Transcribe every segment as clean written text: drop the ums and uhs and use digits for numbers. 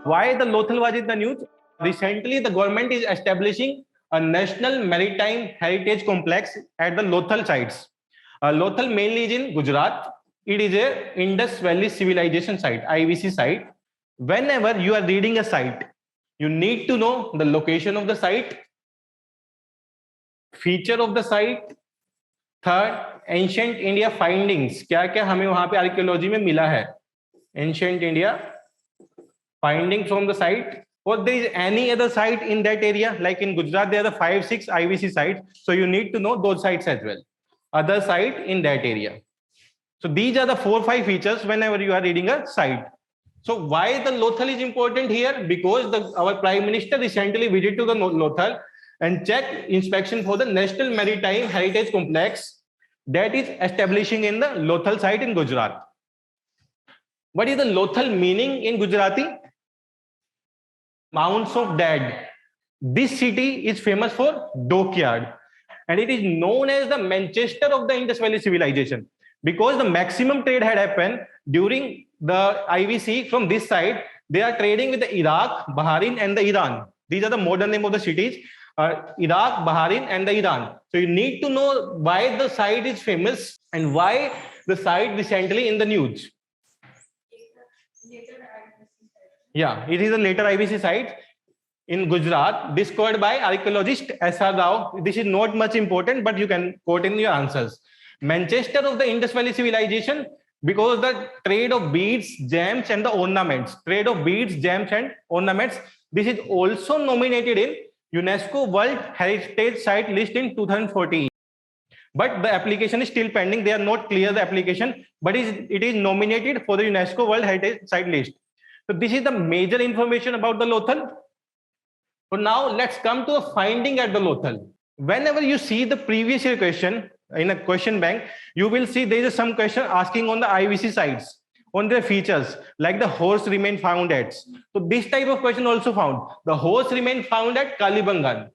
Why the Lothal was in the news? Recently, the government is establishing a National Maritime Heritage Complex at the Lothal sites. Lothal mainly is in Gujrat. It is a Indus Valley Civilization site, IVC site. Whenever you are reading a site, you need to know the location of the site, feature of the site, third, ancient India findings. क्या क्या हमें वहां पे archaeology में मिला है? Ancient India findings from the site, or there is any other site in that area. Like in Gujarat, there are 5-6 IVC sites, so you need to know those sites as well. Other site in that area. So these are the 4-5 features whenever you are reading a site. So why the Lothal is important here? Because our Prime Minister recently visited to the Lothal and checked inspection for the National Maritime Heritage Complex that is establishing in the Lothal site in Gujrat. What is the Lothal meaning in Gujarati? Mounds of dead. This city is famous for dockyard, and it is known as the Manchester of the Indus Valley civilization, because the maximum trade had happened during the IVC from this side. They are trading with the Iraq, Bahrain, and the Iran. These are the modern name of the cities: Iraq, Bahrain, and the Iran. So you need to know why the site is famous and why the site recently in the news. Yeah, it is a later IVC site in Gujrat, discovered by archaeologist S.R. Rao. This is not much important, but you can quote in your answers. Manchester of the Indus Valley civilization, because the trade of beads, gems, and the ornaments. Trade of beads, gems, and ornaments. This is also nominated in UNESCO World Heritage Site list in 2014. But the application is still pending. They are not clear the application, but it is nominated for the UNESCO World Heritage Site list. So this is the major information about the Lothal. So now let's come to a finding at the Lothal. Whenever you see the previous year question in a question bank, you will see there is some question asking on the IVC sites, on their features, like the horse remain found at. So this type of question also found. The horse remain found at Kalibangan.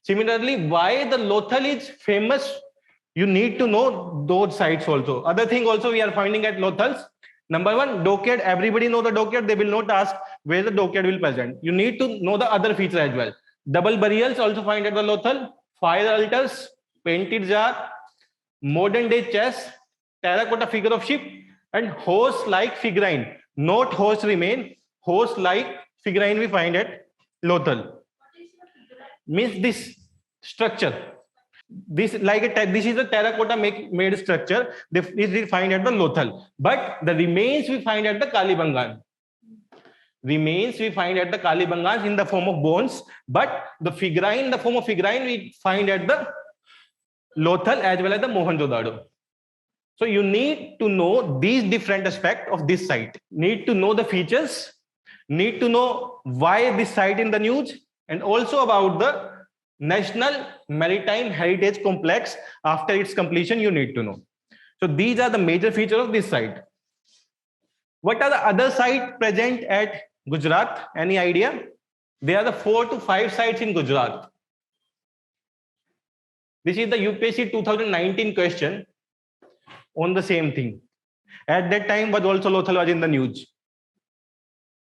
Similarly, why the Lothal is famous, you need to know those sites also. Other thing also we are finding at Lothals. Number one, dockyard. Everybody know the dockyard. They will not ask where the dockyard will present. You need to know the other feature as well. Double burials also find at the Lothal. Fire altars, painted jar, modern day chess, terracotta figure of ship, and horse-like figurine. Not horse remain, horse-like figurine we find at Lothal. Means this structure. This is a terracotta made structure. This we find at the Lothal, but the remains we find at the Kalibangan. Remains we find at the Kalibangan in the form of bones, but the figurine, the form of figurine, we find at the Lothal as well as the Mohenjo-daro. So you need to know these different aspects of this site. Need to know the features. Need to know why this site in the news, and also about the National Maritime Heritage Complex. After its completion, you need to know. So these are the major features of this site. What are the other sites present at Gujrat? Any idea? There are the 4 to 5 sites in Gujrat. This is the UPSC 2019 question on the same thing. At that time, but also Lothal was in the news.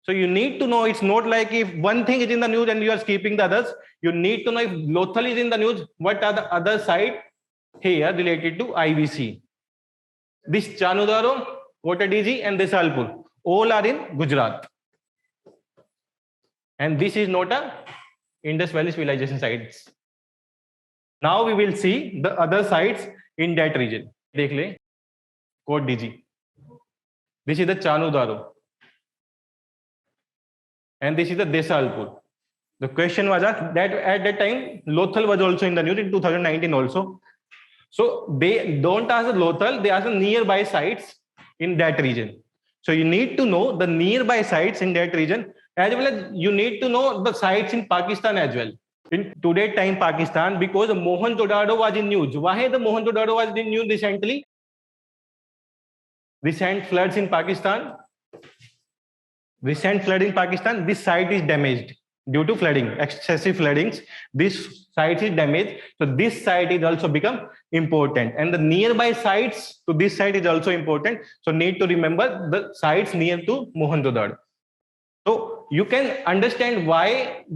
So you need to know, it's not like if one thing is in the news and you are skipping the others. You need to know if Lothal is in the news, what are the other sites here related to IVC. This Chanudaro, Kotadiji, and Desalpur, all are in Gujrat. And this is not a Indus Valley civilization sites. Now we will see the other sites in that region. Dekh le, Kotadiji. This is the Chanudaro. And this is the Desalpur. The question was that at that time, Lothal was also in the news in 2019 also. So they don't ask the Lothal, they ask the nearby sites in that region. So you need to know the nearby sites in that region, as well as you need to know the sites in Pakistan as well. In today's time, Pakistan, because the Mohenjo-daro was in news. Why the Mohenjo-daro was in news recently? Recent floods in Pakistan. Recent flood in Pakistan, this site is damaged due to flooding, excessive floodings. This site is damaged. So this site is also become important. And the nearby sites to this site is also important. So need to remember the sites near to Mohenjo-daro. So you can understand why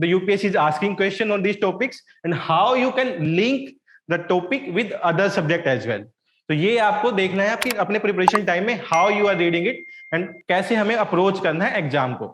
the UPSC is asking question on these topics and how you can link the topic with other subject as well. तो ये आपको देखना है आपकी अपने preparation time में, how you are reading it and कैसे हमें अप्रोच करना है एग्जाम को.